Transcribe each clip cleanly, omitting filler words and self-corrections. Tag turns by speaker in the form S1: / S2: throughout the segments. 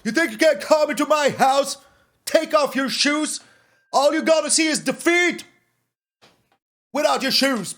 S1: You think you can come into my house? Take off your shoes? All you gotta see is defeat without your shoes.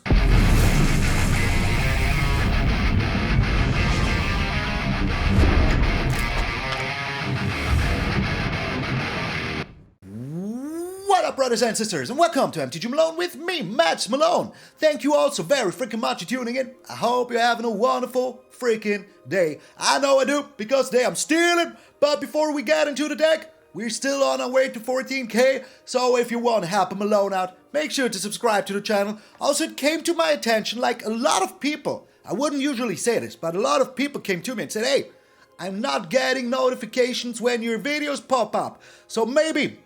S1: What up, brothers and sisters, and welcome to MTG Malone with me, MtgA Malone. Thank you all so very freaking much for tuning in. I hope you're having a wonderful freaking day. I know I do, because today I'm stealing. But before we get into the deck, we're still on our way to 14k, so if you want to help Malone out, make sure to subscribe to the channel. Also, it came to my attention, like a lot of people, I wouldn't usually say this, but a lot of people came to me and said, hey, I'm not getting notifications when your videos pop up. So maybe,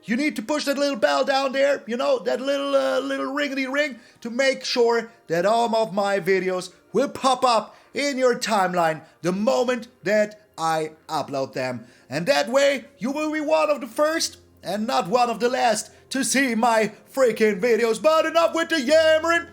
S1: you need to push that little bell down there, you know, that little ringity ring, to make sure that all of my videos will pop up in your timeline the moment that I upload them. And that way, you will be one of the first and not one of the last to see my freaking videos. But enough with the yammering.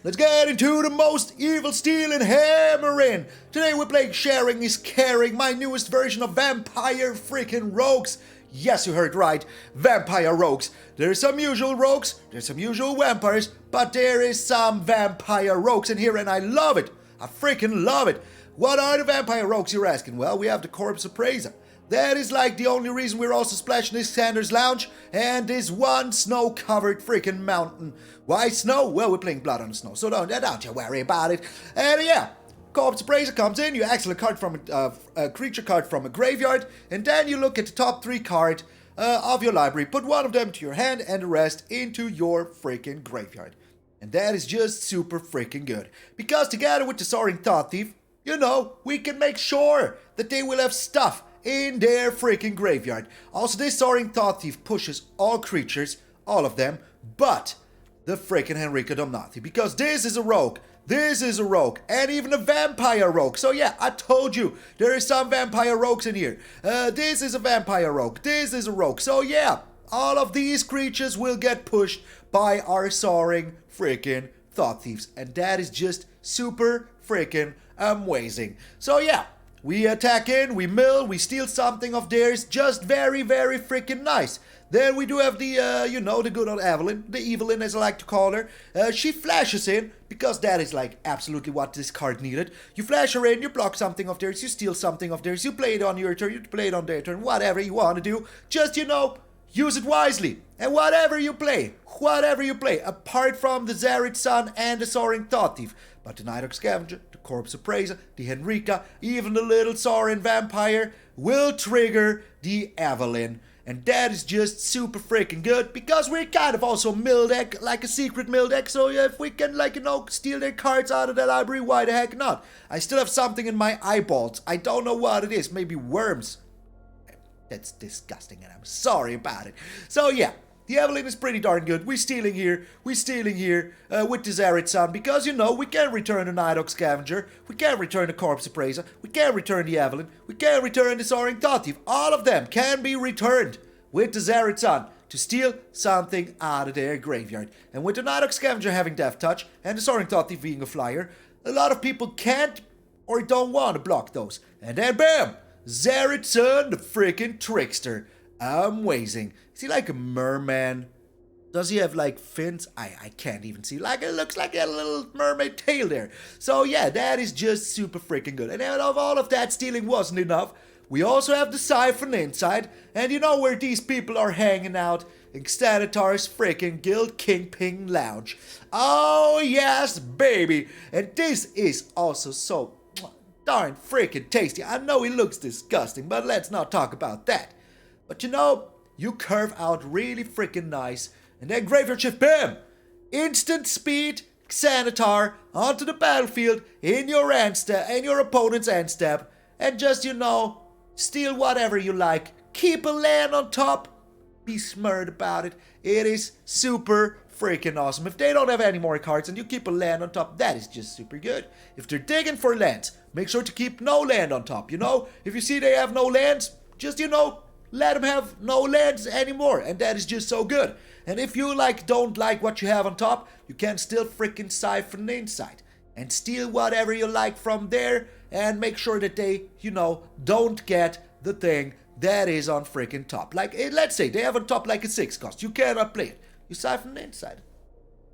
S1: Let's get into the most evil stealing hammering. Today we're playing Sharing is Caring, my newest version of Vampire freaking Rogues. Yes, you heard right, Vampire Rogues. There's some usual rogues, there's some usual vampires, but there is some Vampire Rogues in here and I love it. I freaking love it. What are the Vampire Rogues, you're asking? Well, we have the Corpse Appraiser. That is like the only reason we're also splashing this Xanathar's Lounge and this one snow-covered freaking mountain. Why snow? Well, we're playing Blood on the Snow, so don't you worry about it. And yeah, Corpse Appraiser comes in, you exile a card from a creature card from a graveyard, and then you look at the top 3 cards of your library, put one of them to your hand and the rest into your freaking graveyard. And that is just super freaking good. Because together with the Soaring Thought-Thief, you know, we can make sure that they will have stuff in their freaking graveyard. Also, this Soaring Thought-Thief pushes all creatures, all of them, but the freaking Henrika Domnathi. Because this is a rogue. This is a rogue, and even a vampire rogue. So yeah, I told you, there is some vampire rogues in here. This is a vampire rogue, this is a rogue. So yeah, all of these creatures will get pushed by our Soaring freaking Thought Thieves. And that is just super freaking amazing. So yeah, we attack in, we mill, we steal something of theirs. Just very, very freaking nice. Then we do have the, you know, the good old Evelyn, the Evelyn as I like to call her. She flashes in, because that is like absolutely what this card needed. You flash her in, you block something of theirs, you steal something of theirs, you play it on your turn, you play it on their turn, whatever you want to do. Just, you know, use it wisely. And whatever you play, apart from the Zareth San and the Soaring Thought-Thief. But the Nighthawk Scavenger, the Corpse Appraiser, the Henrika, even the little Sorin Vampire will trigger the Evelyn. And that is just super freaking good, because we're kind of also mill deck, like a secret mill deck, so yeah, if we can, like, you know, steal their cards out of the library, why the heck not? I still have something in my eyeballs. I don't know what it is, maybe worms. That's disgusting and I'm sorry about it. So yeah, the Evelyn is pretty darn good. We're stealing here with the Zareth San, because, you know, we can return the Nighthawk Scavenger, we can return the Corpse Appraiser, we can return the Evelyn, we can return the Soaring Thought-Thief. All of them can be returned with the Zareth San to steal something out of their graveyard. And with the Nighthawk Scavenger having Death Touch and the Soaring Thought-Thief being a flyer, a lot of people can't or don't want to block those. And then bam! Zareth San, the freaking Trickster. Amazing. Is he like a merman? Does he have like fins? I can't even see. Like, it looks like he had a little mermaid tail there. So yeah, that is just super freaking good. And out of all of that, stealing wasn't enough. We also have the Siphon Insight. And you know where these people are hanging out? In Xanathar's freaking guild, Kingpin Lounge. Oh yes, baby. And this is also so darn freaking tasty. I know it looks disgusting, but let's not talk about that. But you know, you curve out really freaking nice, and then graveyard shift, bam! Instant speed, Xanathar onto the battlefield in your opponent's end step, and just, you know, steal whatever you like. Keep a land on top. Be smart about it. It is super freaking awesome. If they don't have any more cards and you keep a land on top, that is just super good. If they're digging for lands, make sure to keep no land on top, you know? If you see they have no lands, just, you know, let them have no lands anymore, and that is just so good. And if you don't like what you have on top, you can still freaking Siphon Insight and steal whatever you like from there, and make sure that they, you know, don't get the thing that is on freaking top. Like, let's say they have on top like a 6 cost. You cannot play it. You Siphon Insight.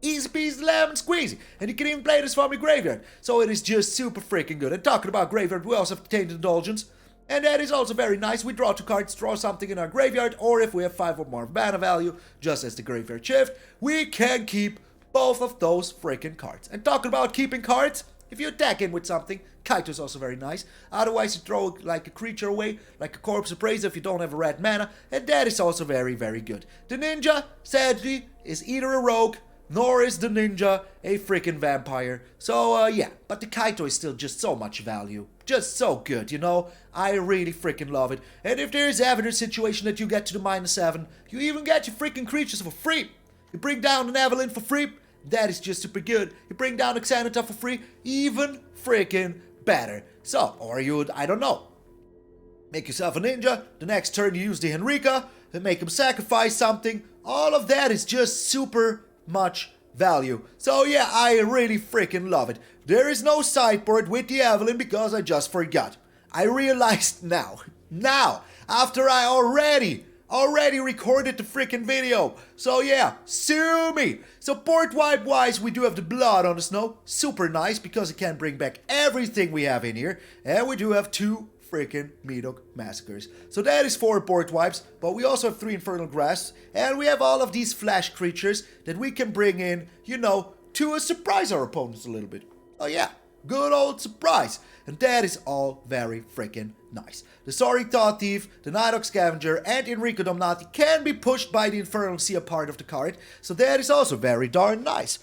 S1: Easy peasy lemon squeezy. And you can even play this from your graveyard. So it is just super freaking good. And talking about graveyard, we also have the Tainted Indulgence. And that is also very nice. We draw 2 cards, draw something in our graveyard. Or if we have 5 or more mana value, just as the graveyard shift, we can keep both of those freaking cards. And talking about keeping cards, if you attack in with something, Kaito is also very nice. Otherwise, you throw like a creature away, like a Corpse Appraiser if you don't have a red mana. And that is also very, very good. The ninja, sadly, is either a rogue, nor is the ninja a freaking vampire. So, yeah. But the Kaito is still just so much value. Just so good, you know? I really freaking love it. And if there is ever a situation that you get to the -7, you even get your freaking creatures for free. You bring down an Evelyn for free. That is just super good. You bring down a Xanathar for free. Even freaking better. So, or you would, I don't know. Make yourself a ninja. The next turn you use the Henrika. And make him sacrifice something. All of that is just super much value. So yeah, I really freaking love it. There is no sideboard with the Evelyn because I just forgot. I realized now, after I already recorded the freaking video. So yeah, sue me. So board wipe wise, we do have the Blood on the Snow. Super nice because it can bring back everything we have in here. And we do have 2 freaking Meathook Massacres. So that is 4 board wipes, but we also have 3 Infernal Grasps, and we have all of these flash creatures that we can bring in, you know, to surprise our opponents a little bit. Oh yeah, good old surprise. And that is all very freaking nice. The Soaring Thought-Thief, the Nighthawk Scavenger, and Henrika Domnathi can be pushed by the Infernal Sea part of the card, so that is also very darn nice.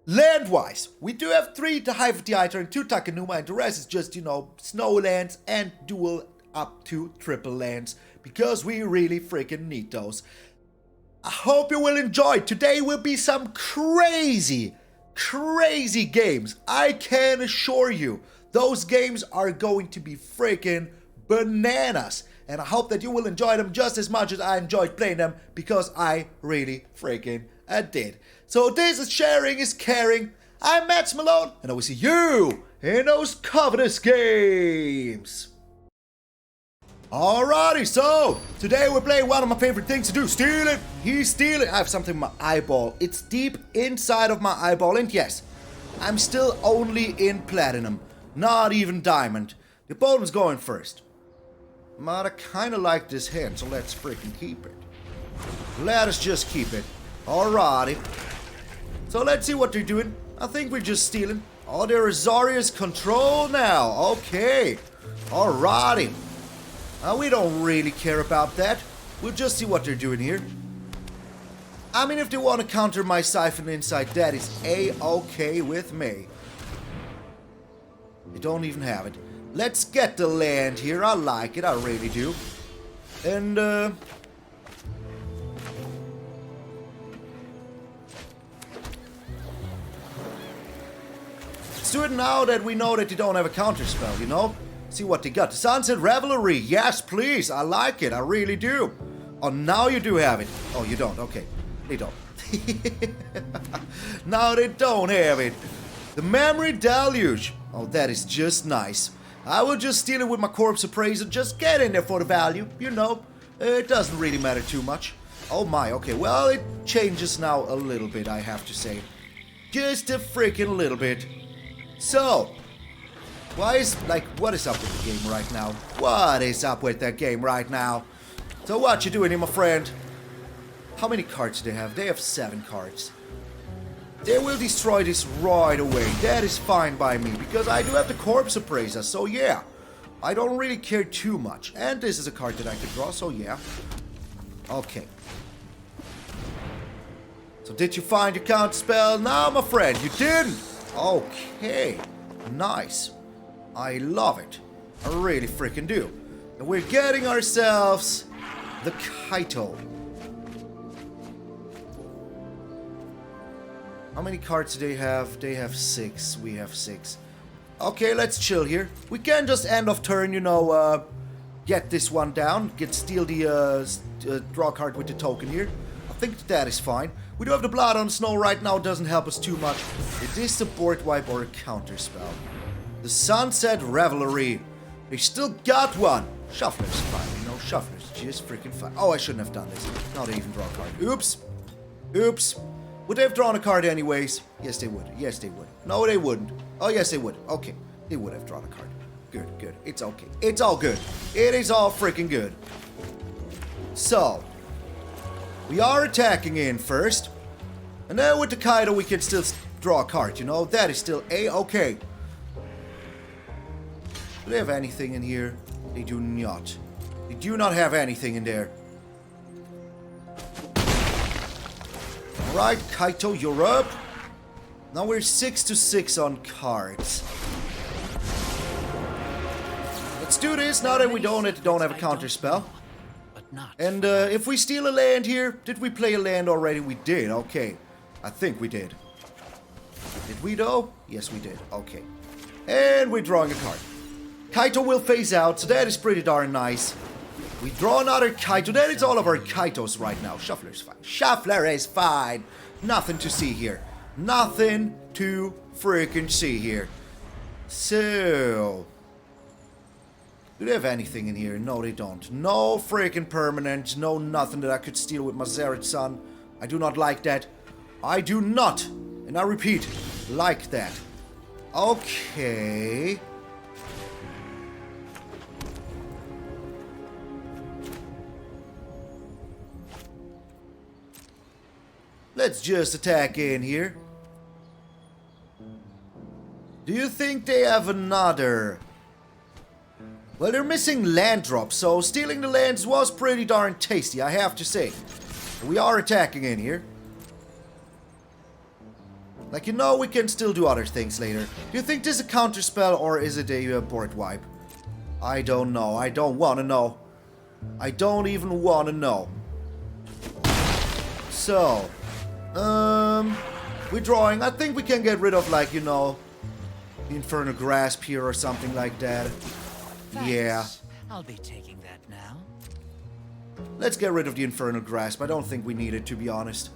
S1: Land-wise, we do have 3 to Hive of the Eye Tyrant, 2 Takenuma, and the rest is just, you know, snow lands and dual up to triple lands, because we really freaking need those. I hope you will enjoy. Today will be some crazy games. I can assure you, those games are going to be freaking bananas. And I hope that you will enjoy them just as much as I enjoyed playing them, because I really freaking did. So this is Sharing is Caring. I'm MtgA Malone, and I will see you in those Covetous Games. Alrighty, so today we're playing one of my favorite things to do. Steal it. He's stealing. I have something in my eyeball. It's deep inside of my eyeball, and yes, I'm still only in platinum, not even diamond. The opponent's going first. But I kind of like this hand, so let's freaking keep it. Let us just keep it. Alrighty. So let's see what they're doing. I think we're just stealing. Oh, there is Zarya's control now. Okay. Alrighty. We don't really care about that. We'll just see what they're doing here. I mean, if they want to counter my Siphon Insight, that is A-okay with me. They don't even have it. Let's get the land here. I like it. I really do. And, let's do it now that we know that they don't have a counter spell, you know? See what they got. The Sunset Revelry. Yes, please. I like it. I really do. Oh, now you do have it. Oh, you don't. Okay. They don't. Now they don't have it. The Memory Deluge. Oh, that is just nice. I will just steal it with my Corpse Appraiser. Just get in there for the value. You know, it doesn't really matter too much. Oh my, okay. Well, it changes now a little bit, I have to say. Just a freaking little bit. So, what is up with the game right now? What is up with that game right now? So what you doing here, my friend? How many cards do they have? They have 7 cards. They will destroy this right away. That is fine by me, because I do have the Corpse Appraiser, so yeah. I don't really care too much. And this is a card that I can draw, so yeah. Okay. So did you find your counter spell? No, my friend, you didn't. Okay. Nice. I love it. I really freaking do. And we're getting ourselves the Kaito. How many cards do they have? They have 6. We have 6. Okay, let's chill here. We can just end of turn, you know, get this one down. Steal the draw card with the token here. I think that is fine. We do have the Blood on the Snow right now. It doesn't help us too much. Is this a board wipe or a counter spell? The Sunset Revelry. They still got one. Shuffler's fine. You know, Shuffler's just freaking fine. Oh, I shouldn't have done this. Now they even draw a card. Oops. Oops. Would they have drawn a card anyways? Yes, they would. Yes, they would. No, they wouldn't. Oh, yes, they would. Okay. They would have drawn a card. Good, good. It's okay. It's all good. It is all freaking good. So, we are attacking in first. And then with the Kaito, we can still draw a card, you know? That is still A-okay. Do they have anything in here? They do not. They do not have anything in there. Alright, Kaito, you're up. Now we're 6-6 on cards. Let's do this now that we don't have a counter spell. And if we steal a land here, did we play a land already? We did, okay. I think we did. Did we though? Yes, we did. Okay. And we're drawing a card. Kaito will phase out, so that is pretty darn nice. We draw another Kaito. That is all of our Kaitos right now. Shuffler's fine. Shuffler is fine. Nothing to see here. Nothing to freaking see here. So, do they have anything in here? No, they don't. No freaking permanent. No nothing that I could steal with my Zareth San. I do not like that. I do not, and I repeat, like that. Okay. Let's just attack in here. Do you think they have another? Well, they're missing land drops, so stealing the lands was pretty darn tasty, I have to say. We are attacking in here. Like, you know, we can still do other things later. Do you think this is a counter spell or is it a board wipe? I don't know. I don't want to know. I don't even want to know. So, we're drawing. I think we can get rid of, like, you know, the Infernal Grasp here or something like that.
S2: Thanks.
S1: Yeah.
S2: I'll be taking that now.
S1: Let's get rid of the Infernal Grasp. I don't think we need it, to be honest.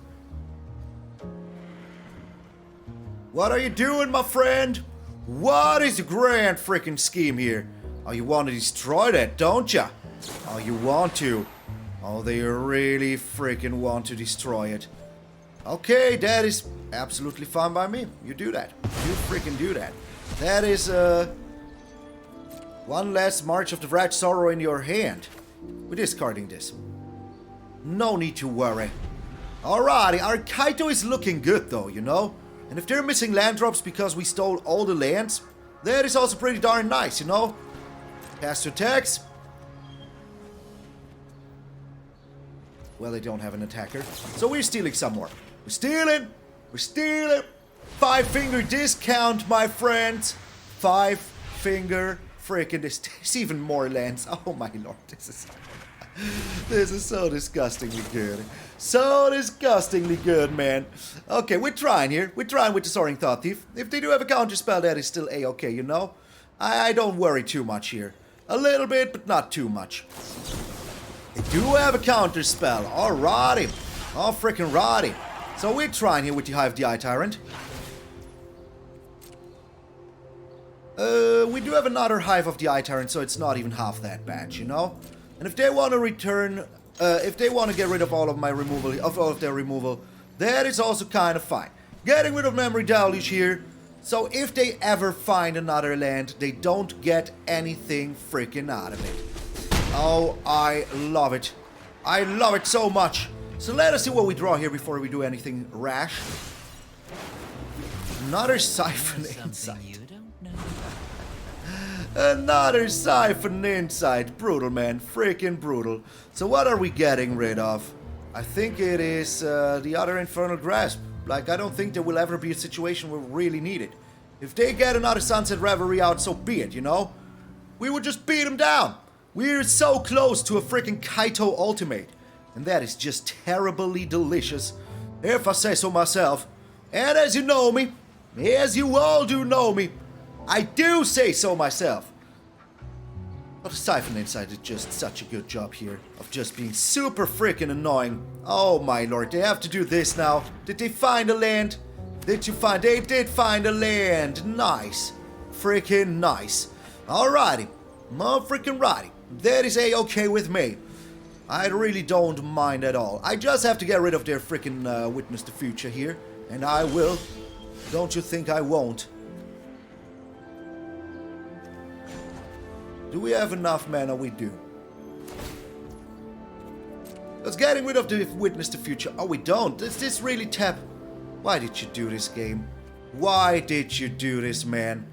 S1: What are you doing, my friend? What is the grand freaking scheme here? Oh, you want to destroy that, don't ya? Oh, you want to. Oh, they really freaking want to destroy it. Okay, that is absolutely fine by me. You do that. You freaking do that. That is, one last March of the Wrath Sorrow in your hand. We're discarding this. No need to worry. Alrighty, our Kaito is looking good though, you know? And if they're missing land drops because we stole all the lands, that is also pretty darn nice, you know? Pass to attacks. Well, they don't have an attacker. So we're stealing some more. We're stealing! We're stealing! 5-finger discount, my friends! 5-finger freaking there's even more lands. Oh my lord, this is so disgustingly good. So disgustingly good, man. Okay, we're trying here. We're trying with the Soaring Thought-Thief. If they do have a counter spell, that is still A-okay, you know? I don't worry too much here. A little bit, but not too much. They do have a counter spell. Alrighty. Oh, freaking righty. So we're trying here with the Hive, the Eye Tyrant. We do have another Hive of the Eye Tyrant, so it's not even half that bad, you know? And if they want to return, if they want to get rid of all of my removal, of all of their removal, that is also kind of fine. Getting rid of Memory Deluge here, so if they ever find another land, they don't get anything freaking out of it. Oh, I love it. I love it so much. So let us see what we draw here before we do anything rash. Another Siphon Insight. Another Siphon Insight. Brutal, man. Freaking brutal. So what are we getting rid of? I think it is the other Infernal Grasp. Like, I don't think there will ever be a situation where we really need it. If they get another Sunset Reverie out, so be it, you know? We would just beat them down. We're so close to a freaking Kaito ultimate. And that is just terribly delicious, if I say so myself. And as you know me, as you all do know me, I do say so myself. But the Siphon Insight did just such a good job here of just being super freaking annoying. Oh my lord, they have to do this now. Did they find a land? Did you find? They did find a land. Nice. Freaking nice. Alrighty. Freaking righty. That is a-okay with me. I really don't mind at all. I just have to get rid of their freaking Witness the Future here. And I will. Don't you think I won't? Do we have enough mana? We do. Let's getting rid of the Witness the Future. Oh, we don't. Does this really tap? Why did you do this, game? Why did you do this, man?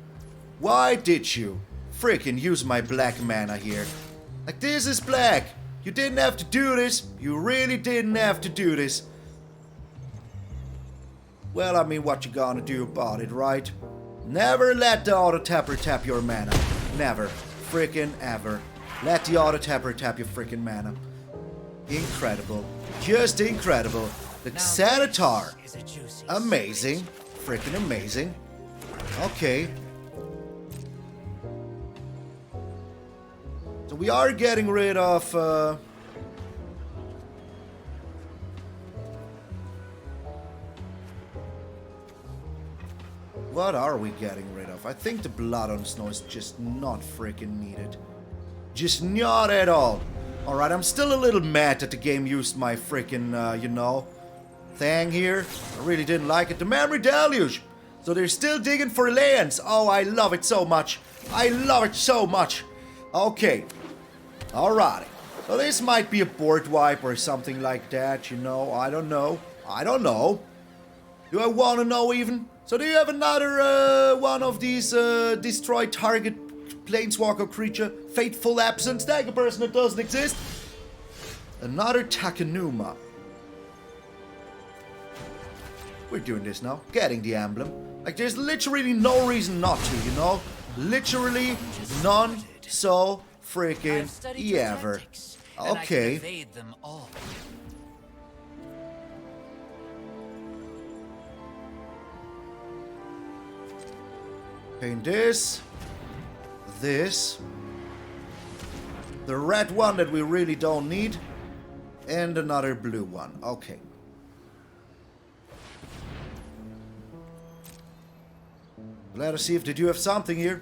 S1: Why did you freaking use my black mana here? Like, this is black. You didn't have to do this. You really didn't have to do this. Well, I mean, what you gonna do about it, right? Never let the auto-tapper tap your mana. Never. Freaking ever. Let the auto-tapper tap your freaking mana. Incredible. Just incredible. The Xanathar. Amazing. Freaking amazing. Okay. So we are getting rid of... What are we getting rid of? I think the Blood on Snow is just not freaking needed. Just not at all. Alright, I'm still a little mad that the game used my freaking, you know, thing here. I really didn't like it. The Memory Deluge. So they're still digging for lands. Oh, I love it so much. I love it so much. Okay. Alrighty. So this might be a board wipe or something like that, you know. I don't know. I don't know. Do I want to know even? So do you have another one of these destroy target planeswalker creature? Fateful Absence? Tag a person that doesn't exist. Another Takenuma. We're doing this now. Getting the emblem. Like, there's literally no reason not to, you know? Literally none so freaking ever. Okay. Paint this. This. The red one that we really don't need. And another blue one. Okay. Let us see if they do have something here.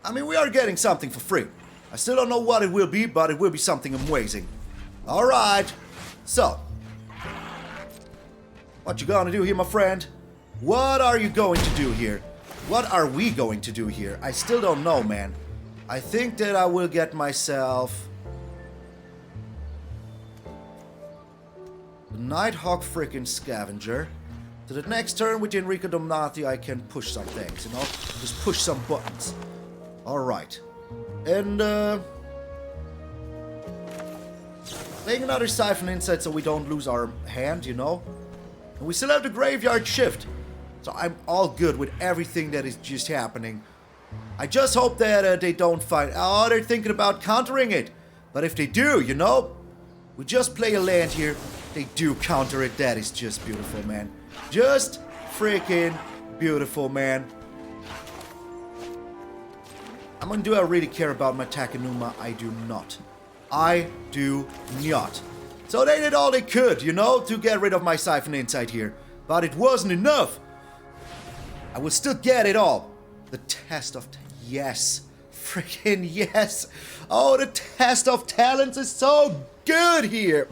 S1: I mean, we are getting something for free. I still don't know what it will be, but it will be something amazing. Alright. So. What you gonna do here, my friend? What are you going to do here? What are we going to do here? I still don't know, man. I think that I will get myself... the Nighthawk freaking Scavenger. So the next turn with Henrika Domnathi, I can push some things, you know? Just push some buttons. Alright. And, playing another Siphon Insight so we don't lose our hand, you know? And we still have the Graveyard Shift. So I'm all good with everything that is just happening. I just hope that they don't find... oh, they're thinking about countering it. But if they do, you know, we just play a land here. They do counter it. That is just beautiful, man. Just freaking beautiful, man. I mean, do I really care about my Takenuma? I do not. I do not. So they did all they could, you know, to get rid of my Siphon Insight here. But it wasn't enough. I will still get it all. The Test of... yes. Freaking yes. Oh, the Test of Talents is so good here.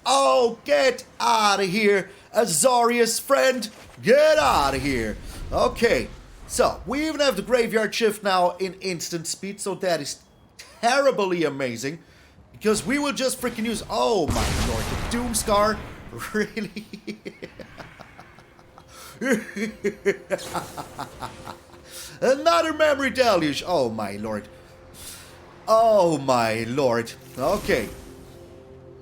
S1: Oh, get out of here. Azorius friend. Get out of here. Okay. So, we even have the Graveyard Shift now in instant speed. So that is terribly amazing. Because we will just freaking use... oh my lord, the Doomscar. Really? Another Memory Deluge. Oh my lord. Oh my lord. Okay.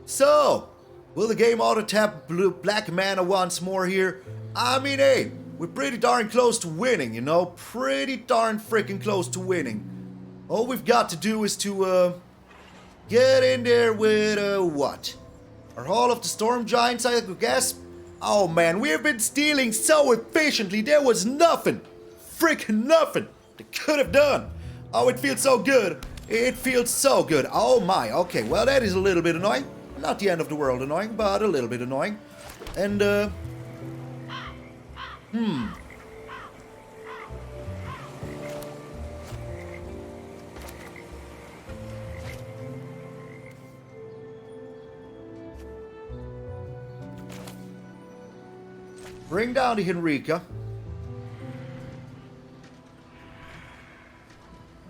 S1: So, will the game auto-tap black mana once more here? I mean, hey, we're pretty darn close to winning, you know? Pretty darn freaking close to winning. All we've got to do is to, get in there with, what? Our Hall of the Storm Giants, I guess? Oh man, we've been stealing so efficiently, there was nothing, freaking nothing they could have done. Oh, it feels so good. It feels so good. Oh my, okay, well that is a little bit annoying. Not the end of the world annoying, but a little bit annoying. And, Bring down the Henrika.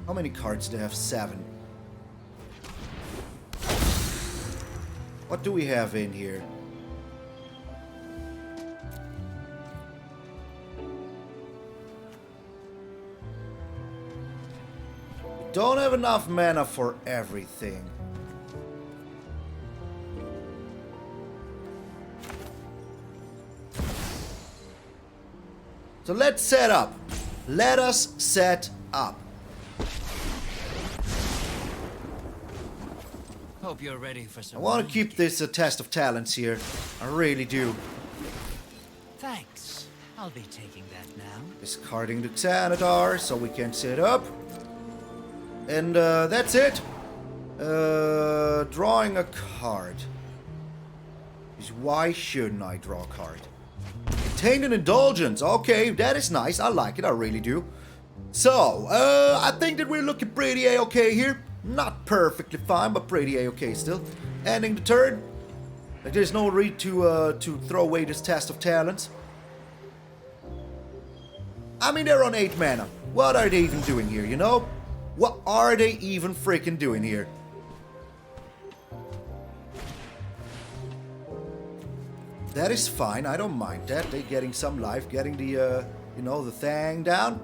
S1: How many cards do they have? 7. What do we have in here? We don't have enough mana for everything. So let's set up. Let us set up.
S2: Hope you're ready for some.
S1: I want to keep this a test of talents here. I really do.
S2: Thanks. I'll be taking that now.
S1: Discarding the Xanathar so we can set up. And that's it. Drawing a card. Why shouldn't I draw a card? Tainted Indulgence. Okay, that is nice. I like it. I really do. So, I think that we're looking pretty A-okay here. Not perfectly fine, but pretty A-okay still. Ending the turn. Like, there's no need to throw away this test of talents. I mean, they're on 8 mana. What are they even doing here, you know? What are they even freaking doing here? That is fine, I don't mind that. They're getting some life, getting the, you know, the thing down.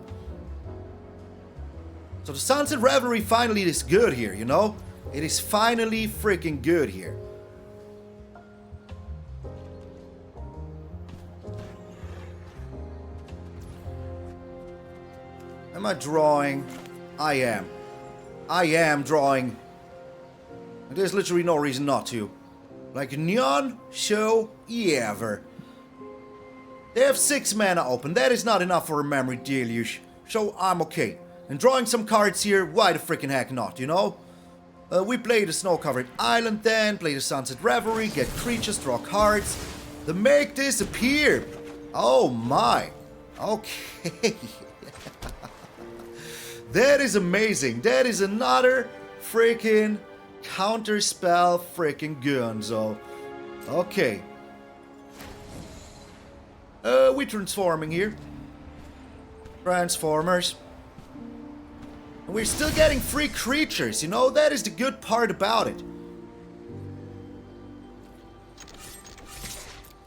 S1: So the Sunset Revelry finally is good here, you know? It is finally freaking good here. Am I drawing? I am. I am drawing. There's literally no reason not to. Like none so ever. They have 6 mana open. That is not enough for a memory deluge. So I'm okay. And drawing some cards here, why the freaking heck not, you know? We play the snow-covered island then, play the Sunset Revelry, get creatures, draw cards. The make disappear. Oh my. Okay. That is amazing. That is another freaking counterspell freaking gunzo. Okay. We're transforming here. Transformers. And we're still getting free creatures, you know? That is the good part about it.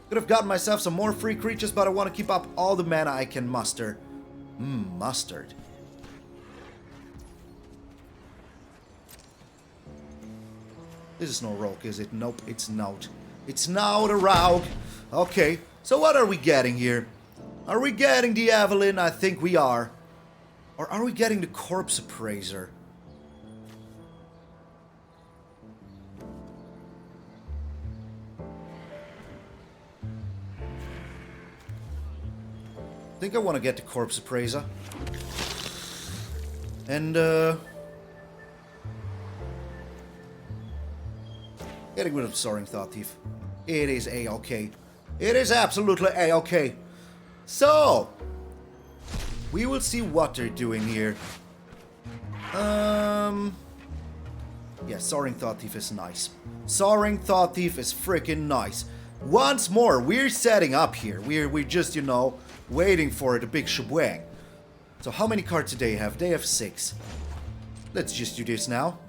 S1: Could have gotten myself some more free creatures, but I want to keep up all the mana I can muster. Mustard. This is no rogue, is it? Nope, it's not. It's not a rogue. Okay, so what are we getting here? Are we getting the Evelyn? I think we are. Or are we getting the Corpse Appraiser? I think I want to get the Corpse Appraiser. And, getting rid of Soaring Thought-Thief. It is A-okay. It is absolutely A-okay. So, we will see what they're doing here. Yeah, Soaring Thought-Thief is nice. Soaring Thought-Thief is freaking nice. Once more, we're setting up here. We're just, you know, waiting for the big shebang. So how many cards do they have? They have 6. Let's just do this now.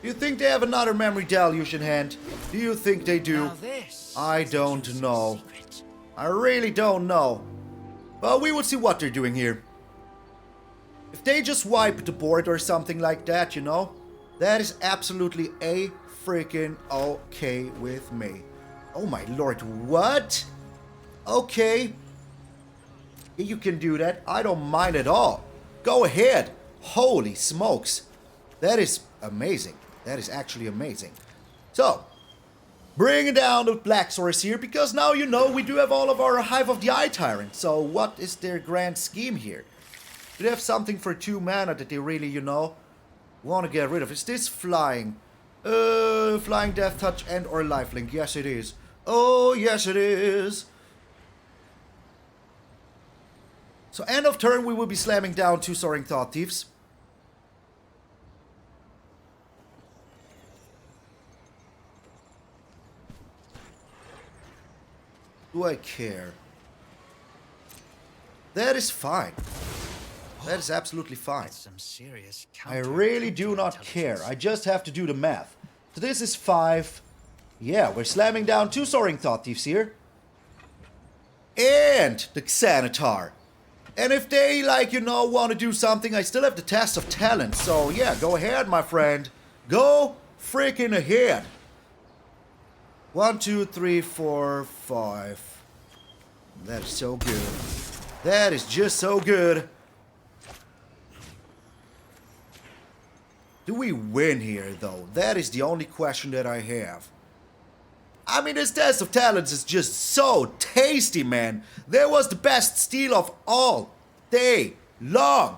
S1: Do you think they have another memory deluge in hand? Do you think they do? I don't know. I really don't know. But we will see what they're doing here. If they just wipe the board or something like that, you know, that is absolutely a freaking okay with me. Oh my lord, what? Okay. You can do that. I don't mind at all. Go ahead. Holy smokes. That is amazing. That is actually amazing. So, bring down the black source here, because now you know we do have all of our Hive of the Eye Tyrant. So what is their grand scheme here? Do they have something for 2 mana that they really, you know, want to get rid of? Is this flying? Flying Death Touch and or Lifelink? Yes, it is. Oh, yes it is. So end of turn, we will be slamming down 2 Soaring Thought-Thieves. Do I care? That is fine. That is absolutely fine.
S2: Some serious
S1: I really do not care. I just have to do the math. So this is 5. Yeah, we're slamming down 2 Soaring Thought-Thieves here. And the Xanathar. And if they, like, you know, want to do something, I still have the Test of Talent. So, yeah, go ahead, my friend. Go freaking ahead. 1, 2, 3, 4, 5. That is so good. That is just so good. Do we win here, though? That is the only question that I have. I mean, this Test of Talents is just so tasty, man. That was the best steal of all day long.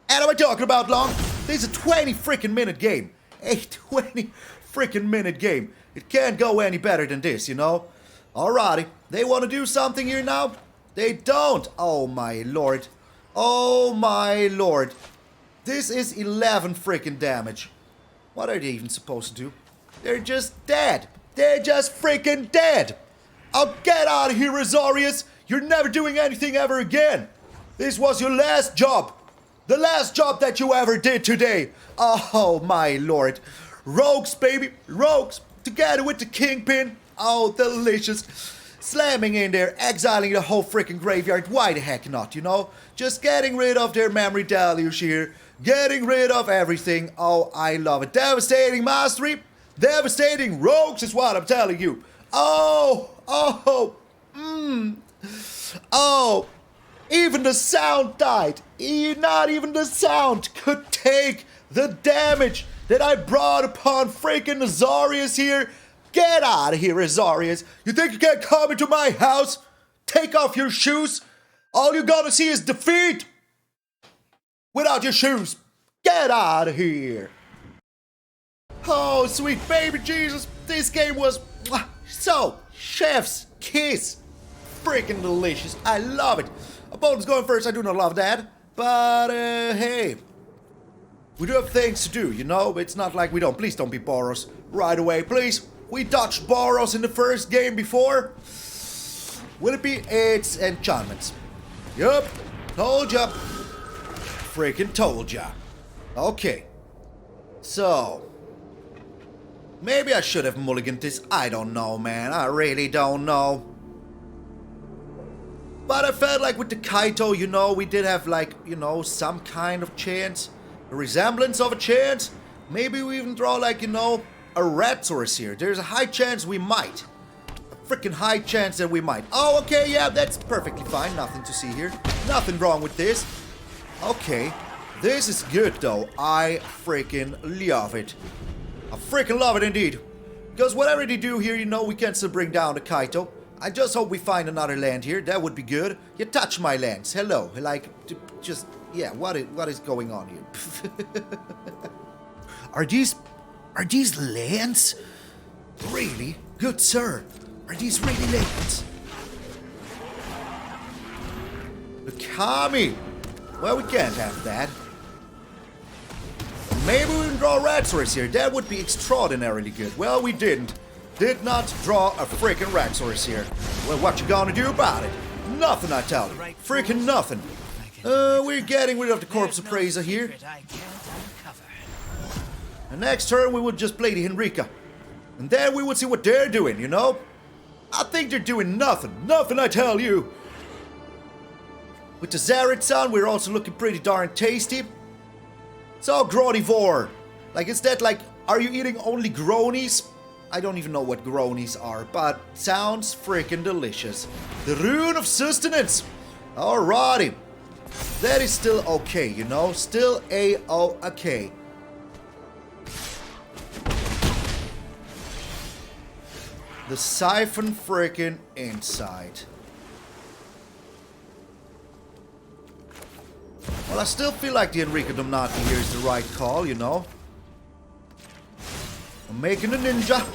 S1: And am I talking about long? This is a 20 freaking minute game. A 20 freaking minute game. It can't go any better than this, you know? Alrighty. They want to do something here now? They don't. Oh my lord. Oh my lord. This is 11 freaking damage. What are they even supposed to do? They're just dead. They're just freaking dead. Oh, get out of here, Azorius. You're never doing anything ever again. This was your last job. The last job that you ever did today. Oh, my lord. Rogues, baby. Rogues. Together with the Kingpin. Oh, delicious. Slamming in there, exiling the whole freaking graveyard. Why the heck not, you know? Just getting rid of their memory deluge here. Getting rid of everything. Oh, I love it. Devastating mastery. Devastating rogues is what I'm telling you. Oh, even the sound died. Not even the sound could take the damage that I brought upon freaking Azorius here. Get out of here, Azorius. You think you can come into my house? Take off your shoes. All you're gonna see is defeat. Without your shoes. Get out of here. Oh, sweet baby Jesus. This game was so chef's kiss. Freaking delicious. I love it. Opponent's going first. I do not love that. But, hey. We do have things to do, you know? It's not like we don't. Please don't be Boros. Right away, please. We dodged Boros in the first game before. Will it be? It's enchantments. Yup. Told ya. Freaking told ya. Okay. So. Maybe I should have mulliganed this. I don't know, man. I really don't know. But I felt like with the Kaito, you know, we did have, like, you know, some kind of chance. A resemblance of a chance. Maybe we even draw, like, you know, a red source here. There's a high chance we might. A freaking high chance that we might. Oh, okay, yeah, that's perfectly fine. Nothing to see here. Nothing wrong with this. Okay. This is good, though. I freaking love it. I freaking love it indeed. Because whatever they do here, you know, we can still bring down the Kaito. I just hope we find another land here. That would be good. You touch my lands. Hello. Like, just, yeah, what is going on here? Are these lands? Really? Good sir. Are these really lands? The Kami. Well, we can't have that. Maybe we can draw a red source here. That would be extraordinarily good. Well, we didn't. Did not draw a freaking red source here. Well, what you gonna do about it? Nothing, I tell you. Freaking nothing. We're getting rid of the Corpse Appraiser here. And next turn, we would just play the Henrika. And then we would see what they're doing, you know? I think they're doing nothing. Nothing, I tell you. With the Zareth San, we're also looking pretty darn tasty. So, Gronivore. Like, is that like, are you eating only Gronies? I don't even know what Gronies are, but sounds freaking delicious. The Rune of Sustenance. Alrighty. That is still okay, you know? Still A-O-okay. The Siphon freaking Insight. Well, I still feel like the Henrika Domnathi here is the right call, you know? I'm making a ninja.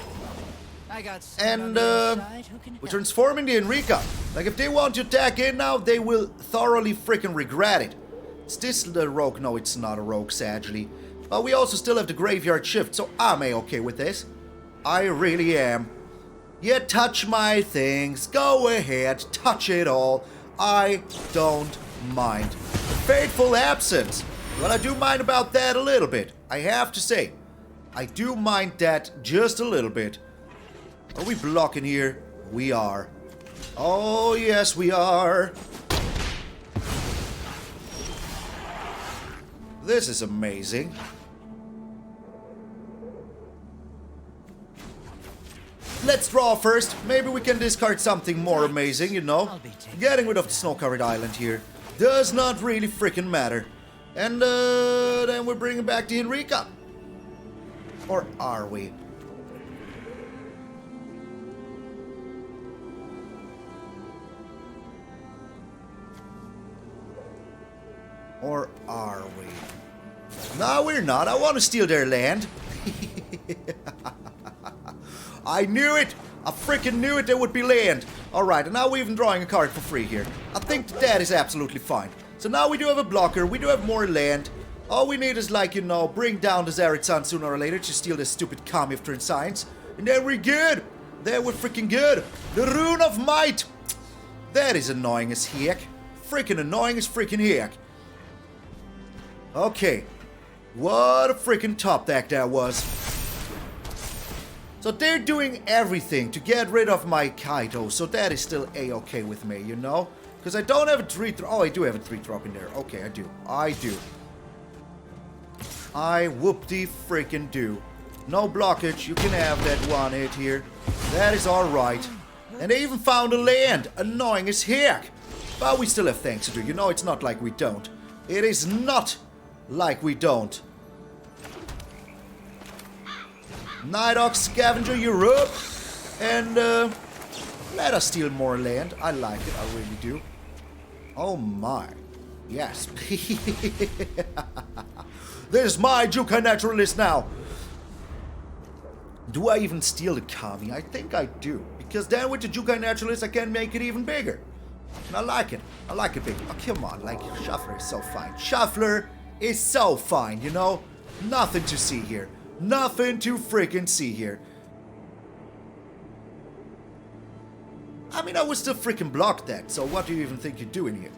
S2: I got
S1: And,
S2: who can
S1: we're transforming the Henrika. Like, if they want to attack in now, they will thoroughly freaking regret it. Is this the rogue? No, it's not a rogue, sadly. But we also still have the graveyard shift, so I'm a-okay with this. I really am. Yeah, touch my things. Go ahead, touch it all. I don't mind. The fateful absence. Well, I do mind about that a little bit. I have to say. I do mind that just a little bit. Are we blocking here? We are. Oh, yes, we are. This is amazing. Let's draw first. Maybe we can discard something more amazing, you know. Getting rid of the snow-covered island here does not really freaking matter. And then we're bringing back the Henrika. Or are we? Or are we? No, we're not. I want to steal their land. I knew it! I freaking knew it, there would be land. Alright, and now we're even drawing a card for free here. I think that is absolutely fine. So now we do have a blocker, we do have more land. All we need is, like, you know, bring down the Zareth San sooner or later to steal this stupid Kami of Turn Science. And then we're good! Then we're freaking good! The Rune of Might! That is annoying as heck. Freaking annoying as freaking heck. Okay. What a freaking top deck that was. So they're doing everything to get rid of my Kaito, so that is still a-okay with me, you know? Because I don't have a 3-drop. Oh, I do have a 3-drop in there. Okay, I do. I do. I whoop-de-freaking do. No blockage. You can have that one hit here. That is alright. And they even found a land. Annoying as heck. But we still have things to do. You know, it's not like we don't. It is not like we don't. Nighthawk Scavenger, you're up. And let us steal more land. I like it, I really do. Oh my. Yes. This is my Jukai Naturalist now. Do I even steal the Kami? I think I do. Because then with the Jukai Naturalist I can make it even bigger. And I like it. I like it big. Oh, come on. Like, Shuffler is so fine. Shuffler is so fine, you know? Nothing to see here. Nothing to freaking see here. I mean, I would still freaking block that, so what do you even think you're doing here?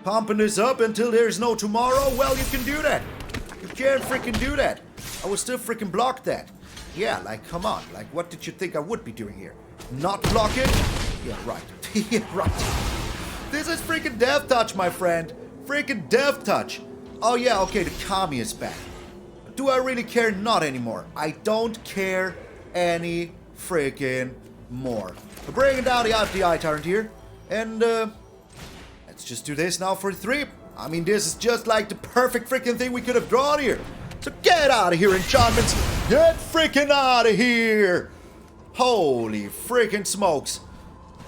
S1: Pumping this up until there's no tomorrow? Well, you can do that. You can freaking do that. I would still freaking block that. Yeah, like, come on. Like, what did you think I would be doing here? Not block it? Yeah, right. Yeah, right. This is freaking Death Touch, my friend. Freaking Death Touch. Oh yeah, okay, the Kami is back. Do I really care? Not anymore. I don't care any freaking more. We're bringing down the Eye Tyrant here. And, let's just do this now for 3. I mean, this is just like the perfect freaking thing we could have drawn here. So get out of here, enchantments. Get freaking out of here. Holy freaking smokes.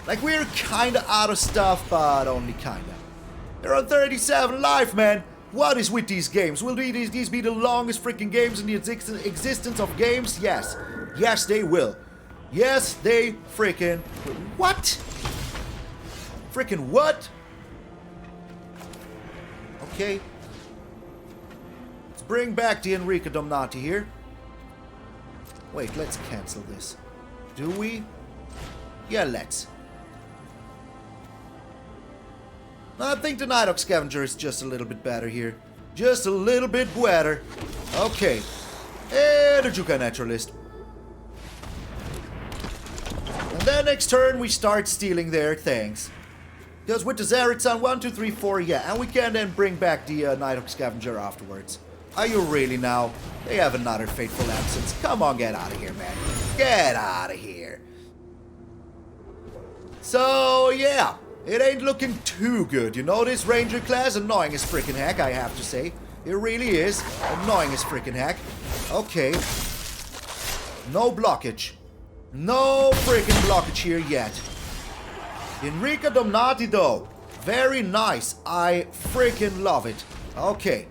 S1: Like, we're kinda out of stuff, but only kinda. They're on 37 life, man. What is with these games? Will these be the longest freaking games in the existence of games? Yes. Yes, they will. Yes, they freaking will. What? Freaking what? Okay. Let's bring back the Henrika Domnathi here. Wait, let's cancel this. Do we? Yeah, let's. I think the Nighthawk Scavenger is just a little bit better here. Just a little bit better. Okay. And the Jukai Naturalist. And then next turn we start stealing their things. Because with the Zareth San, 1, 2, 3, 4, yeah. And we can then bring back the Nighthawk Scavenger afterwards. Are you really now? They have another fateful absence. Come on, get out of here, man. Get out of here. So, yeah. It ain't looking too good, you know, this Ranger class, annoying as freaking heck, I have to say. It really is, annoying as freaking heck. Okay. No blockage. No freaking blockage here yet. Henrika Domnathi, though. Very nice. I freaking love it. Okay.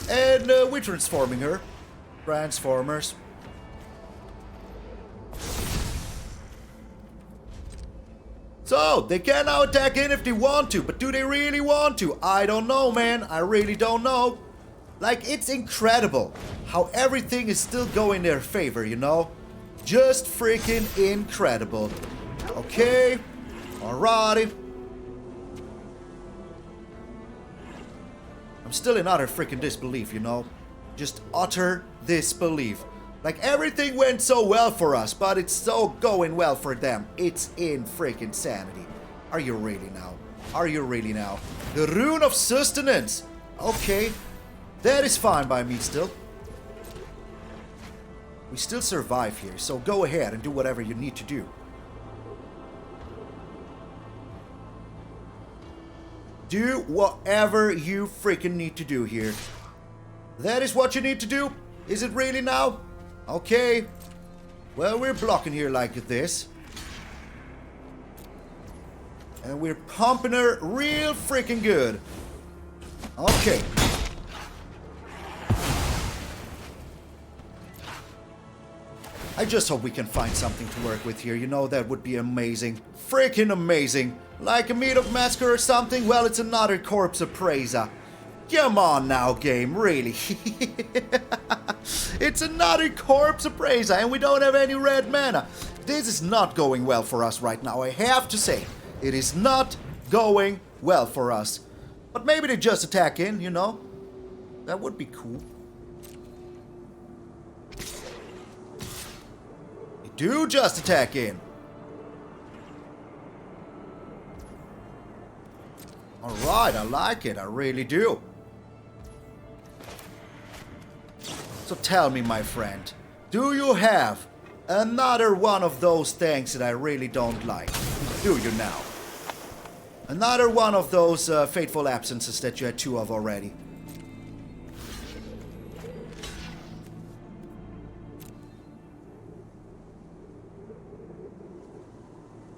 S1: And we're transforming her. Transformers. So, they can now attack in if they want to, but do they really want to? I don't know, man. I really don't know. Like, it's incredible how everything is still going in their favor, you know? Just freaking incredible. Okay. Alrighty. I'm still in utter freaking disbelief, you know? Just utter disbelief. Like, everything went so well for us, but it's so going well for them. It's in freaking sanity. Are you really now? Are you really now? The Rune of Sustenance. Okay. That is fine by me still. We still survive here, so go ahead and do whatever you need to do. Do whatever you freaking need to do here. That is what you need to do? Is it really now? Okay. Well, we're blocking here like this. And we're pumping her real freaking good. Okay. I just hope we can find something to work with here. You know, that would be amazing. Freaking amazing. Like a Meathook Massacre or something? Well, it's another Corpse Appraiser. Come on now, game. Really? It's another Corpse Appraiser and we don't have any red mana. This is not going well for us right now, I have to say. It is not going well for us. But maybe they just attack in, you know? That would be cool. Do just attack in. Alright, I like it. I really do. So tell me, my friend, do you have another one of those things that I really don't like? Do you now? Another one of those fateful absences that you had two of already.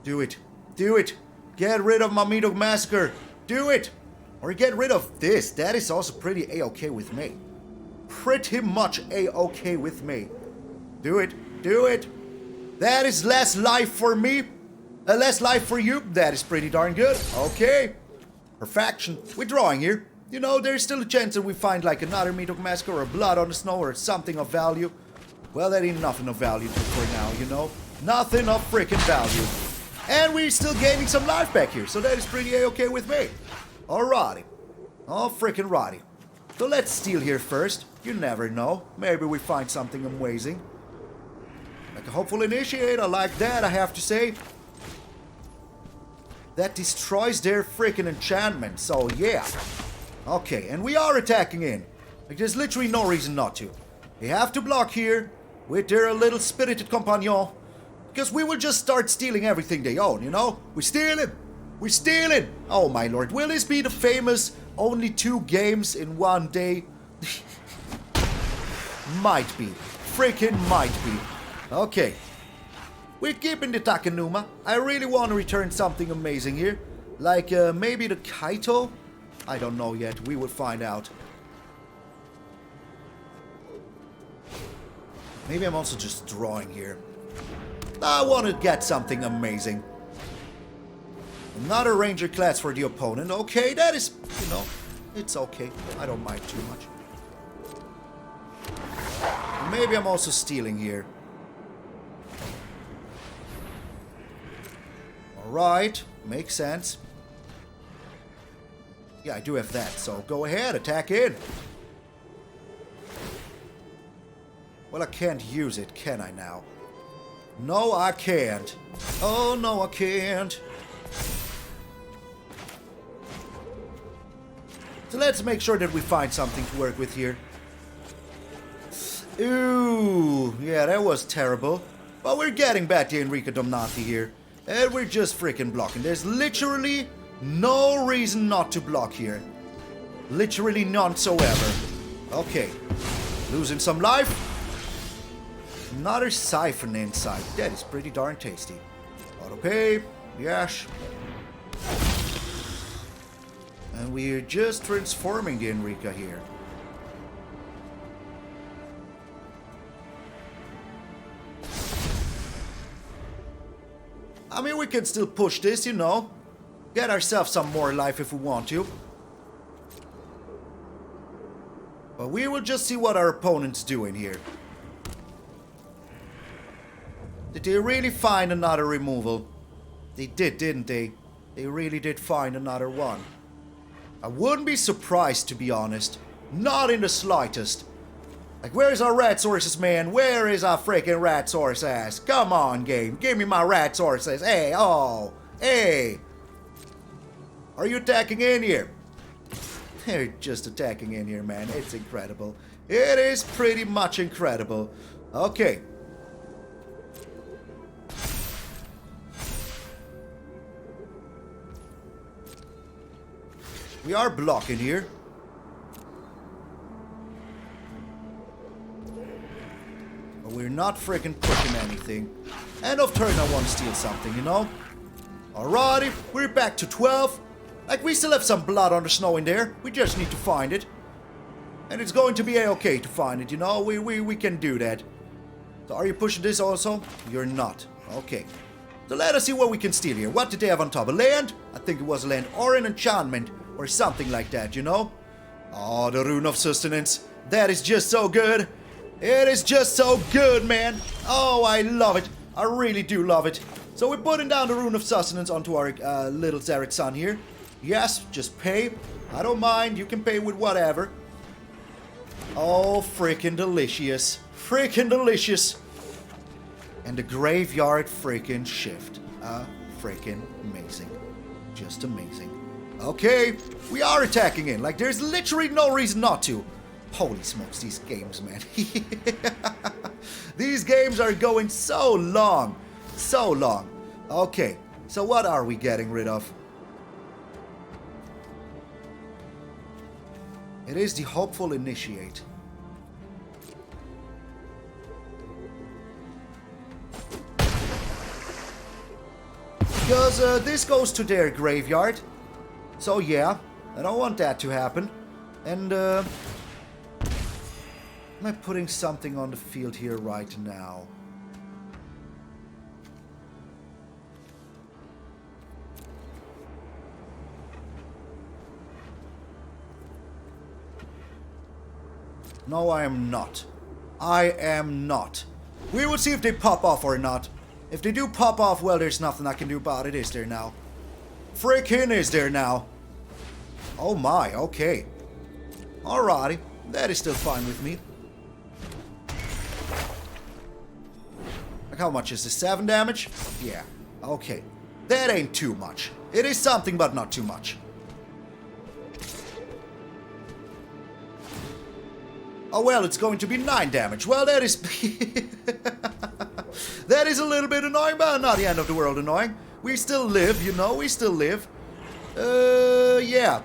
S1: Do it. Do it. Get rid of my Meathook Massacre. Do it. Or get rid of this. That is also pretty A-okay with me. Pretty much A-okay with me. Do it. Do it. That is less life for me. Less life for you. That is pretty darn good. Okay. Perfection. We're drawing here. You know, there's still a chance that we find like another Meathook Massacre or Blood on the Snow or something of value. Well, that ain't nothing of value for now, you know. Nothing of freaking value. And we're still gaining some life back here, so that is pretty A-okay with me. Alrighty. Oh, freaking righty. So let's steal here first. You never know. Maybe we find something amazing. Like a hopeful initiate, I like that, I have to say. That destroys their freaking enchantment, so yeah. Okay, and we are attacking in. Like, there's literally no reason not to. They have to block here with their little spirited companion. Because we will just start stealing everything they own, you know? We're stealing! We're stealing! Oh my lord, will this be the famous only 2 games in one day? Might be. Freaking might be. Okay. We're keeping the Takenuma. I really want to return something amazing here. Like maybe the Kaito? I don't know yet, we will find out. Maybe I'm also just drawing here. I want to get something amazing. Another Ranger class for the opponent. Okay, that is, you know, it's okay. I don't mind too much. Maybe I'm also stealing here. Alright, makes sense. Yeah, I do have that, so go ahead, attack in. Well, I can't use it, can I now? No, I can't. Oh, no, I can't. So let's make sure that we find something to work with here. Ooh, yeah, that was terrible. But we're getting back to Henrika Domnathi here. And we're just freaking blocking. There's literally no reason not to block here. Literally none whatsoever. Okay. Losing some life. Another Siphon Insight. That is pretty darn tasty. Auto-pay. Yes. And we're just transforming the Henrika here. I mean, we can still push this, you know. Get ourselves some more life if we want to. But we will just see what our opponent's doing here. Did they really find another removal? They did, didn't they? They really did find another one. I wouldn't be surprised, to be honest. Not in the slightest. Like, where's our rat sources, man? Where is our freaking rat source ass? Come on, game. Give me my rat sources. Hey, oh. Hey. Are you attacking in here? They're just attacking in here, man. It's incredible. It is pretty much incredible. Okay. We are blocking here. But we're not freaking pushing anything. End of turn, I want to steal something, you know? Alrighty, we're back to 12. Like, we still have some blood on the snow in there. We just need to find it. And it's going to be a-okay to find it, you know? We can do that. So are you pushing this also? You're not. Okay. So let us see what we can steal here. What did they have on top? A land? I think it was a land or an enchantment or something like that, you know? Oh, the Rune of Sustenance. That is just so good. It is just so good, man. Oh, I love it. I really do love it. So we're putting down the Rune of Sustenance onto our little Zareth San here. Yes, just pay. I don't mind. You can pay with whatever. Oh, freaking delicious. Freaking delicious. And the graveyard freaking shift. Freaking amazing. Just amazing. Okay, we are attacking in. Like, there's literally no reason not to. Holy smokes, these games, man. These games are going so long. So long. Okay, so what are we getting rid of? It is the Hopeful Initiate. Because this goes to their graveyard. So yeah, I don't want that to happen. And am I putting something on the field here right now? No, I am not. I am not. We will see if they pop off or not. If they do pop off, well, there's nothing I can do about it, is there now? Frickin' is there now? Oh my, okay. Alrighty, that is still fine with me. Like, how much is this? 7 damage? Yeah, okay. That ain't too much. It is something, but not too much. Oh well, it's going to be 9 damage. Well, that is... that is a little bit annoying, but not the end of the world annoying. We still live, you know, we still live. Yeah.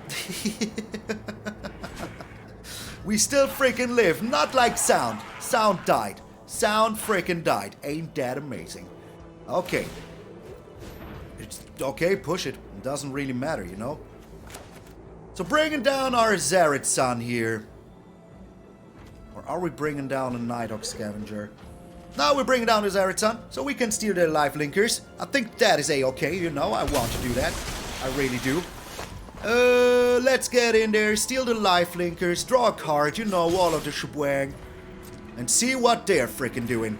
S1: We still freaking live. Not like Sound. Sound died. Sound freaking died. Ain't that amazing? Okay. It's okay, push it. It doesn't really matter, you know? So bringing down our Zareth San here. Or are we bringing down a Nighthawk Scavenger? Now we're bringing down the Zareth San, so we can steal their life linkers. I think that is a-okay, you know, I want to do that. I really do. Let's get in there, steal the life linkers, draw a card, you know, all of the shebang. And see what they're freaking doing.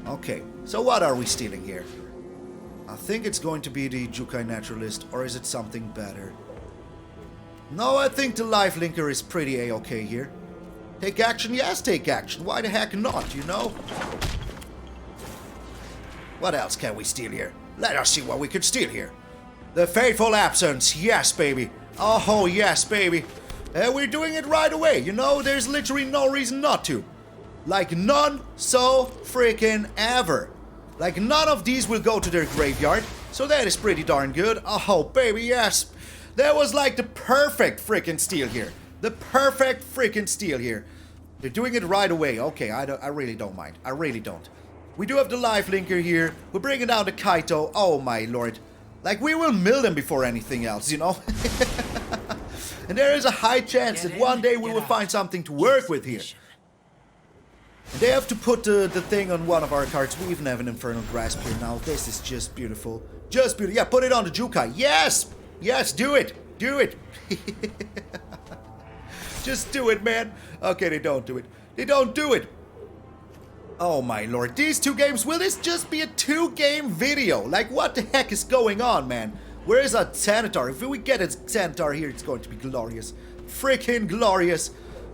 S1: Okay, so what are we stealing here? I think it's going to be the Jukai Naturalist, or is it something better? No, I think the life linker is pretty a-okay here. Take action? Yes, take action. Why the heck not, you know? What else can we steal here? Let us see what we can steal here. The Fateful Absence. Yes, baby. Oh, yes, baby. We're doing it right away, you know? There's literally no reason not to. Like, none so freaking ever. Like, none of these will go to their graveyard. So that is pretty darn good. Oh, baby, yes. That was like the perfect freaking steal here. The perfect freaking steal here. They're doing it right away. Okay, I really don't mind. I really don't. We do have the life linker here. We're bringing down the Kaito. Oh my lord. Like, we will mill them before anything else, you know? And there is a high chance that one day we will find something to work with here. And they have to put the thing on one of our cards. We even have an Infernal Grasp here now. This is just beautiful. Just beautiful. Yeah, put it on the Jukai. Yes! Yes, do it! Do it! Just do it, man. Okay, they don't do it. They don't do it. Oh my lord. These 2 games, will this just be a 2-game video? Like, what the heck is going on, man? Where is our Xanathar? If we get a Xanathar here, it's going to be glorious. Freaking glorious.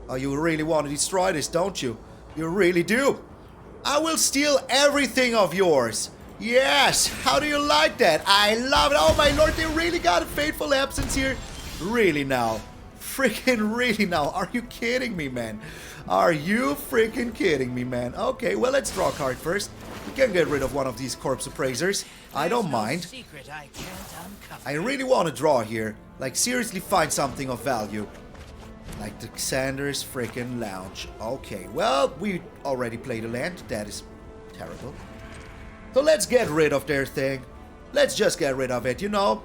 S1: Oh, you really want to destroy this, don't you? You really do. I will steal everything of yours. Yes. How do you like that? I love it. Oh my lord, they really got a Fateful Absence here. Really now. Freaking really now. Are you kidding me, man? Are you freaking kidding me, man? Okay, well, let's draw a card first. We can get rid of one of these Corpse Appraisers. I don't mind. I really want to draw here. Like, seriously find something of value. Like the Xander's freaking Lounge. Okay, well, we already played a land. That is terrible. So let's get rid of their thing. Let's just get rid of it, you know.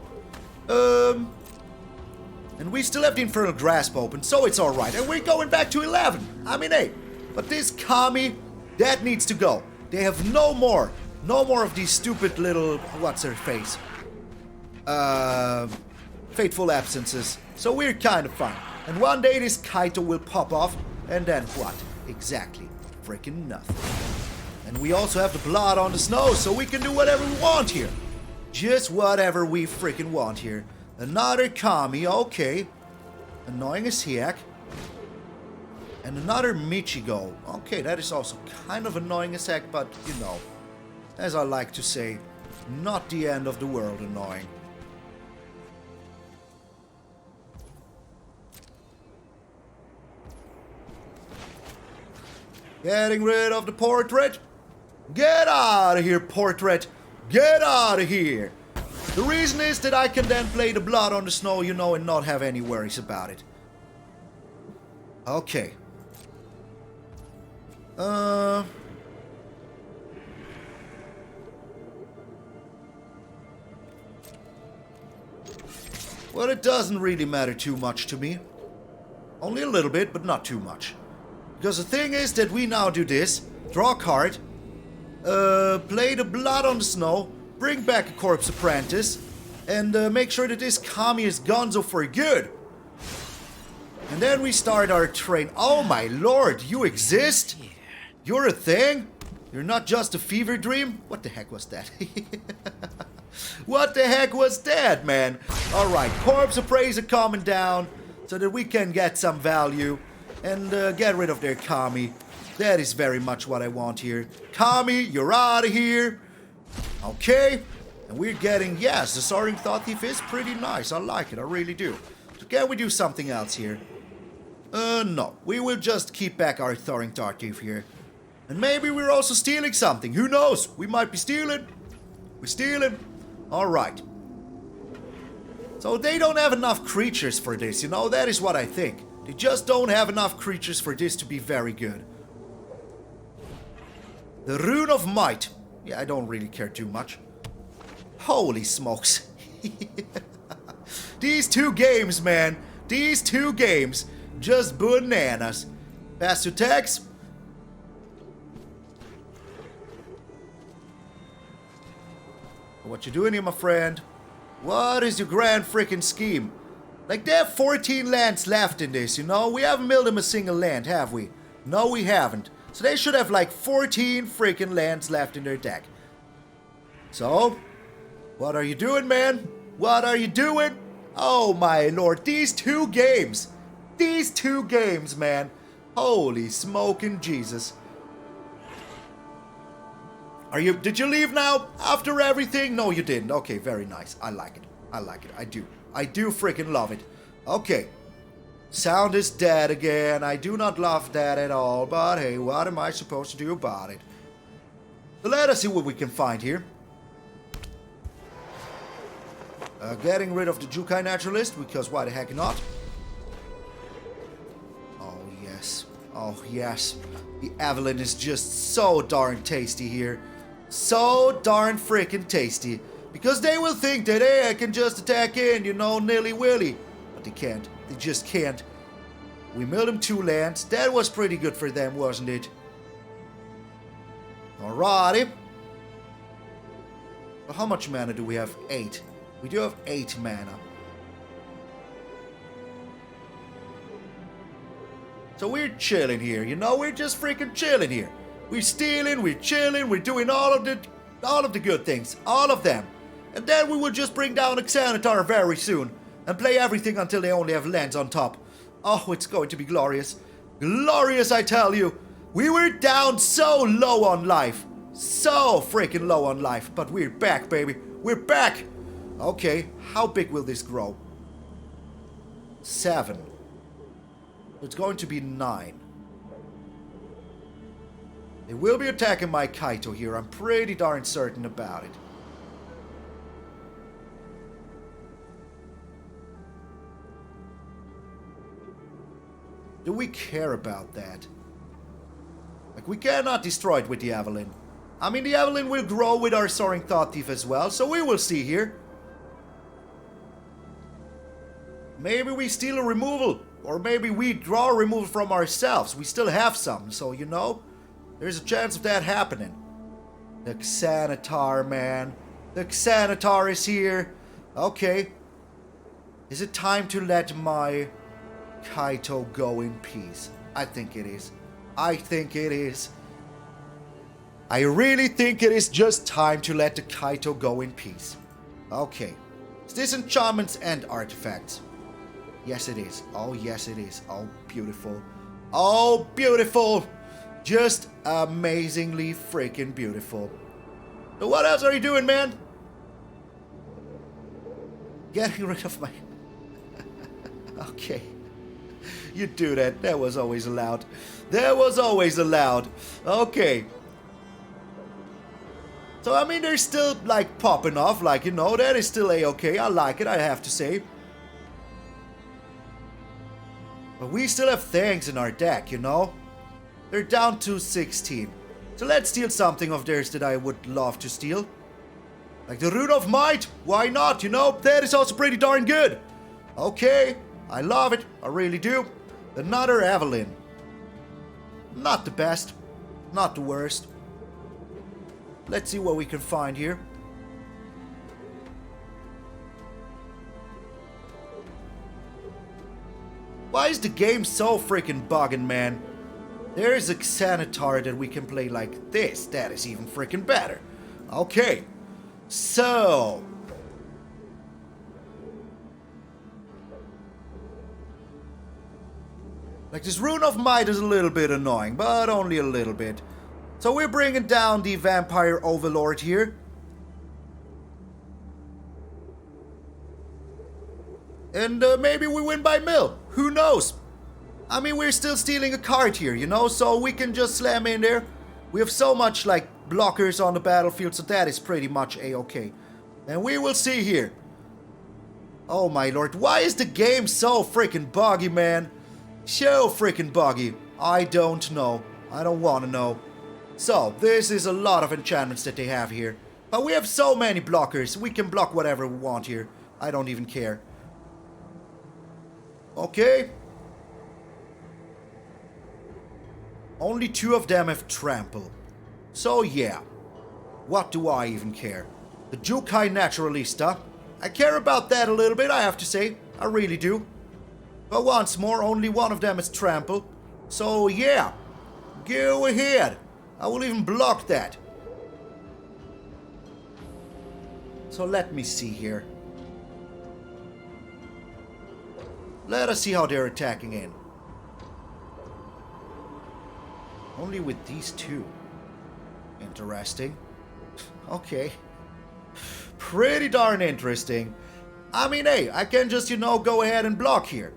S1: And we still have the Infernal Grasp open, so it's alright. And we're going back to 11. I mean, hey. But this Kami, that needs to go. They have no more of these stupid little, what's her face? Fateful Absences. So we're kind of fine. And one day this Kaito will pop off, and then what? Exactly. Freaking nothing. And we also have the blood on the snow, so we can do whatever we want here. Just whatever we freaking want here. Another Kami, okay. Annoying as heck. And another Michigo. Okay, that is also kind of annoying as heck, but, you know, as I like to say, not the end of the world annoying. Getting rid of the portrait. Get out of here, portrait. Get out of here. The reason is that I can then play the blood on the snow, you know, and not have any worries about it. Okay. Well, it doesn't really matter too much to me. Only a little bit, but not too much. Because the thing is that we now do this. Draw a card. Play the blood on the snow. Bring back a Corpse Apprentice. And make sure that this Kami is gonzo for good. And then we start our train. Oh my lord, you exist? You're a thing? You're not just a fever dream? What the heck was that? What the heck was that, man? Alright, Corpse Appraiser coming down so that we can get some value and get rid of their Kami. That is very much what I want here. Kami, you're out of here. Okay. And we're getting, yes, the Soaring Thought-Thief is pretty nice. I like it, I really do. So can we do something else here? No. We will just keep back our Soaring Thought-Thief here. And maybe we're also stealing something. Who knows? We might be stealing. We're stealing. Alright. So they don't have enough creatures for this, you know? That is what I think. They just don't have enough creatures for this to be very good. The Rune of Might. Yeah, I don't really care too much. Holy smokes. These 2 games, man. These 2 games. Just bananas. Pass to tags. What you doing here, my friend? What is your grand freaking scheme? Like, they have 14 lands left in this, you know? We haven't milled them a single land, have we? No, we haven't. So they should have like 14 freaking lands left in their deck. So, what are you doing, man? What are you doing? Oh my lord, these 2 games. These 2 games, man. Holy smoking Jesus. Did you leave now? After everything? No, you didn't. Okay, very nice. I like it. I like it. I do. I do freaking love it. Okay. Sound is dead again. I do not love that at all. But hey, what am I supposed to do about it? So let us see what we can find here. Getting rid of the Jukai Naturalist, because why the heck not? Oh, yes. Oh, yes. The Evelyn is just so darn tasty here. So darn freaking tasty. Because they will think that, hey, I can just attack in, you know, nilly-willy. But they can't. They just can't. We milled them 2 lands. That was pretty good for them, wasn't it? Alrighty. Well, how much mana do we have? 8. We do have 8 mana. So we're chilling here, you know? We're just freaking chilling here. We're stealing, we're chilling, we're doing all of the good things. All of them. And then we will just bring down a Xanathar very soon. And play everything until they only have lands on top. Oh, it's going to be glorious. Glorious, I tell you. We were down so low on life. So freaking low on life. But we're back, baby. We're back. Okay, how big will this grow? 7. It's going to be 9. They will be attacking my Kaito here. I'm pretty darn certain about it. Do we care about that? Like, we cannot destroy it with the Evelyn. I mean, the Evelyn will grow with our Soaring Thought-Thief as well, so we will see here. Maybe we steal a removal, or maybe we draw a removal from ourselves. We still have some, so you know, there's a chance of that happening. The Xanathar, man. The Xanathar is here. Okay. Is it time to let my Kaito go in peace? I think it is. I think it is. I really think it is just time to let the Kaito go in peace. Okay. Is this enchantments and artifacts? Yes, it is. Oh, yes, it is. Oh, beautiful. Oh, beautiful. Just amazingly freaking beautiful. So what else are you doing, man? Getting rid of my... Okay. You do that. That was always allowed. That was always allowed. Okay. So, I mean, they're still, like, popping off. Like, you know, that is still a-okay. I like it, I have to say. But we still have things in our deck, you know? They're down to 16. So let's steal something of theirs that I would love to steal. Like the Rune of Might. Why not, you know? That is also pretty darn good. Okay. I love it. I really do. Another Evelyn. Not the best. Not the worst. Let's see what we can find here. Why is the game so freaking bugging, man? There is a Xanathar that we can play like this. That is even freaking better. Okay. So... like, this Rune of Might is a little bit annoying, but only a little bit. So we're bringing down the Vampire Overlord here. And maybe we win by mill. Who knows? I mean, we're still stealing a card here, you know? So we can just slam in there. We have so much, like, blockers on the battlefield, so that is pretty much a-okay. And we will see here. Oh my lord, why is the game so freaking buggy, man? So freaking buggy. I don't know. I don't want to know. So, this is a lot of enchantments that they have here. But we have so many blockers. We can block whatever we want here. I don't even care. Okay. Only 2 of them have trample. So yeah. What do I even care? The Jukai Naturalista. I care about that a little bit, I have to say. I really do. But once more, only 1 of them is trample. So yeah. Go ahead. I will even block that. So let me see here. Let us see how they're attacking in. Only with these 2. Interesting. Okay. Pretty darn interesting. I mean, hey, I can just, you know, go ahead and block here.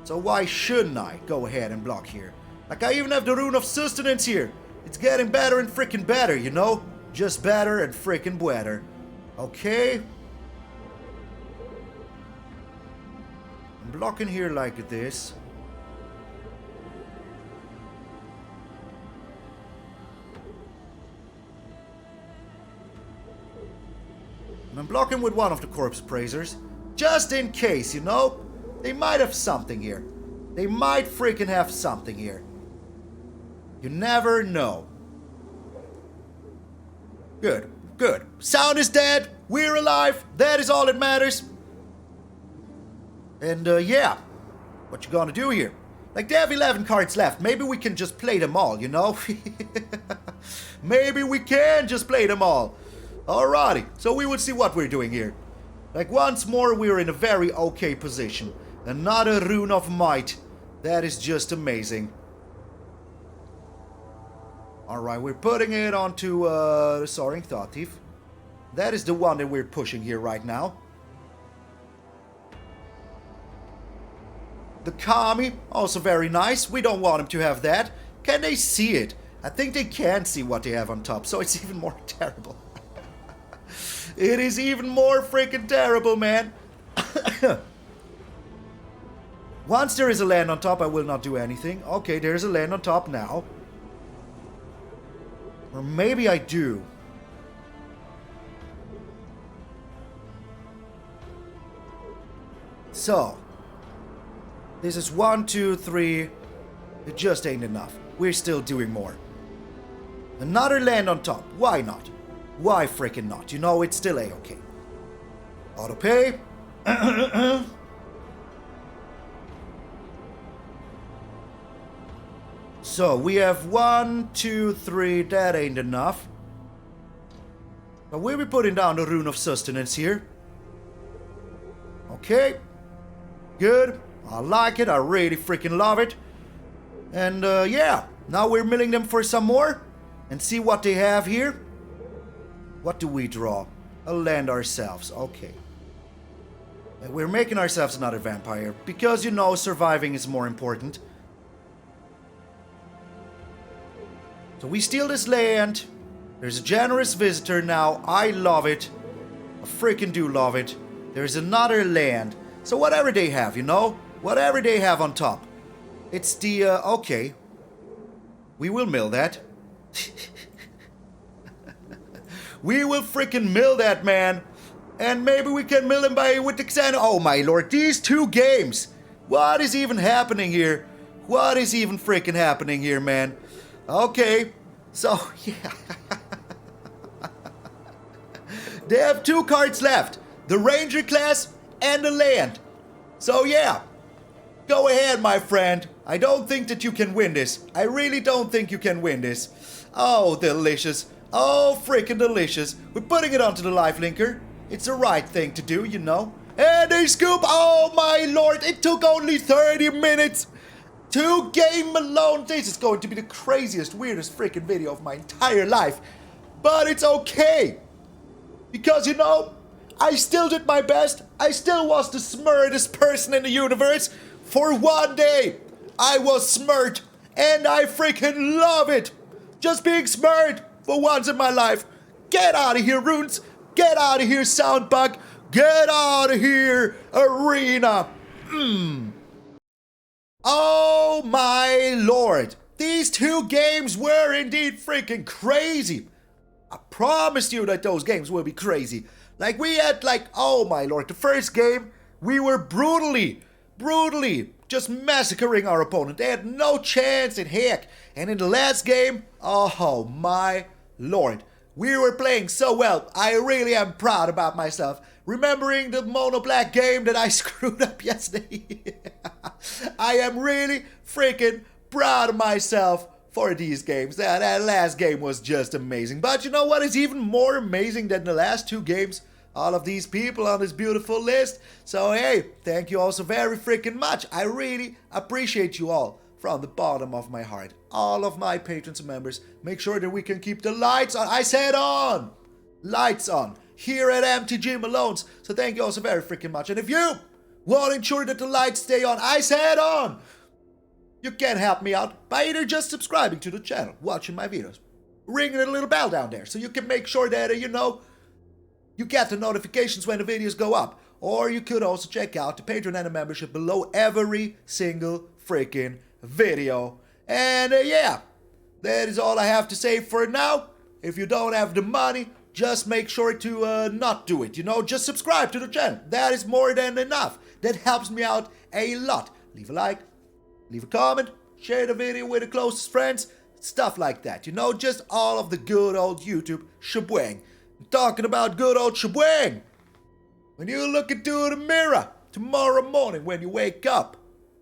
S1: So why shouldn't I go ahead and block here? Like, I even have the Rune of Sustenance here. It's getting better and freaking better, you know? Just better and freaking better. Okay. I'm blocking here like this. And I'm blocking with 1 of the Corpse Appraisers. Just in case, you know? They might have something here. They might freaking have something here. You never know. Good, good. Sound is dead. We're alive. That is all that matters. And, yeah. What you gonna do here? Like, they have 11 cards left. Maybe we can just play them all, you know? Maybe we can just play them all. Alrighty. So we will see what we're doing here. Like, once more, we're in a very okay position. Another Rune of Might. That is just amazing. Alright, we're putting it onto Soaring Thought-Thief. That is the one that we're pushing here right now. The Kami, also very nice. We don't want him to have that. Can they see it? I think they can see what they have on top, so it's even more terrible. It is even more freaking terrible, man. Once there is a land on top, I will not do anything. Okay, there's a land on top now. Or maybe I do. So. This is 1, 2, 3. It just ain't enough. We're still doing more. Another land on top. Why not? Why freaking not? You know, it's still a-okay. Auto pay. So, we have 1, 2, 3. That ain't enough. But we'll be putting down the Rune of Sustenance here. Okay. Good. I like it. I really freaking love it. And, yeah. Now we're milling them for some more. And see what they have here. What do we draw? A land ourselves. Okay. And we're making ourselves another vampire. Because, you know, surviving is more important. So we steal this land. There's a generous visitor now. I love it. I freaking do love it. There's another land. So whatever they have, you know? Whatever they have on top. It's the, okay. We will mill that. We will freaking mill that, man. And maybe we can mill him with the Xanathar. Oh my lord, these two games. What is even happening here? What is even freaking happening here, man? Okay, so, yeah. They have 2 cards left. The Ranger class and the land. So, yeah. Go ahead, my friend. I don't think that you can win this. I really don't think you can win this. Oh, delicious. Oh, freaking delicious. We're putting it onto the life linker. It's the right thing to do, you know. And they scoop. Oh, my lord. It took only 30 minutes. 2 game Malone. This is going to be the craziest, weirdest freaking video of my entire life. But it's okay. Because, you know, I still did my best. I still was the smartest person in the universe. For one day, I was smart. And I freaking love it. Just being smart for once in my life. Get out of here, Runes. Get out of here, Soundbug. Get out of here, Arena. Oh my lord. These 2 games were indeed freaking crazy. I promised you that those games will be crazy. Like, we had, like, oh my lord, the first game, we were brutally just massacring our opponent. They had no chance in heck. And in the last game, oh my lord, we were playing so well. I really am proud about myself. Remembering the mono black game that I screwed up yesterday. I am really freaking proud of myself for these games. That last game was just amazing. But you know what is even more amazing than the last 2 games? All of these people on this beautiful list. So hey, thank you all so very freaking much. I really appreciate you all from the bottom of my heart. All of my patrons and members. Make sure that we can keep the lights on. I said on! Lights on. Here at MTG Malone's. So thank you all so very freaking much. And if you want to ensure that the lights stay on, I said on! You can help me out by either just subscribing to the channel, watching my videos, ringing the little bell down there so you can make sure that, you know, you get the notifications when the videos go up. Or you could also check out the Patreon and the membership below every single freaking video. And yeah, that is all I have to say for now. If you don't have the money, just make sure to not do it. You know, just subscribe to the channel. That is more than enough. That helps me out a lot. Leave a like, leave a comment, share the video with the closest friends. stuff like that. You know, just all of the good old YouTube shebang. Talking about good old shebang. When you look into the mirror tomorrow morning when you wake up,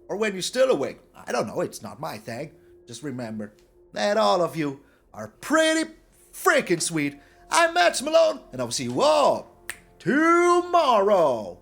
S1: or when you're still awake, I don't know, it's not my thing. Just remember that all of you are pretty freaking sweet. I'm MtgA Malone, and I will see you all tomorrow.